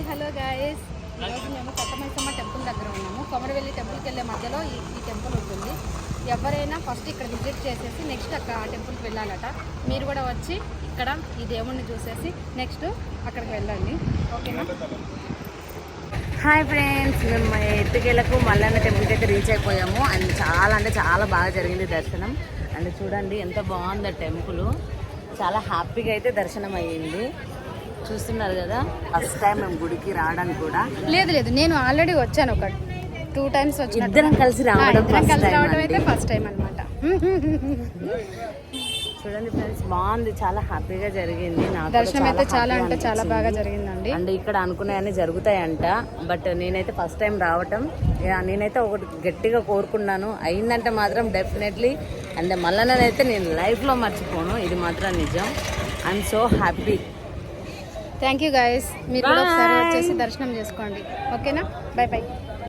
Hello guys, ఈరోజు మేము కొత్తమైసమ్మ temple దగ్గర ఉన్నాము. కొమరవెల్లి టెంపుల్కి వెళ్ళే మధ్యలో ఈ టెంపుల్ ఉంటుంది. ఎవరైనా ఫస్ట్ ఇక్కడ విజిట్ చేసేసి నెక్స్ట్ అక్కడ ఆ టెంపుల్కి వెళ్ళాలట. మీరు కూడా వచ్చి ఇక్కడ ఈ దేవుణ్ణి చూసేసి నెక్స్ట్ అక్కడికి వెళ్ళండి, ఓకేనా? హాయ్ ఫ్రెండ్స్, మేము ఎత్తుకెళ్ళకు మల్లన్న టెంపుల్ అయితే రీచ్ అయిపోయాము. అండ్ చాలా బాగా జరిగింది దర్శనం. అండ్ చూడండి ఎంత బాగుంది టెంపుల్. చాలా హ్యాపీగా అయితే దర్శనం అయ్యింది. చూస్తున్నారు కదా, ఫస్ట్ టైం మేము గుడికి రావడానికి కూడా. లేదు, నేను ఆల్రెడీ వచ్చాను, ఒక 2 times వచ్చాను. ఇద్దరం కలిసి రావడం అయితే ఫస్ట్ టైం అనమాట. చూడండి ఫ్రెండ్స్, బాగుంది, చాలా హ్యాపీగా జరిగింది. దర్శనం అయితే చాలా బాగా జరిగిందండి. అండ్ ఇక్కడ అనుకున్నాయన్నీ జరుగుతాయంట. బట్ నేనైతే ఫస్ట్ టైం రావటం, నేనైతే ఒకటి గట్టిగా కోరుకున్నాను, అయిందంటే మాత్రం డెఫినెట్లీ. అండ్ మల్లన్ననైతే నేను లైఫ్లో మర్చిపోను, ఇది మాత్రం నిజం. I'm so happy. Thank you guys, మీరు కూడా ఒకసారి వచ్చేసి దర్శనం చేసుకోండి, ఓకేనా? బై.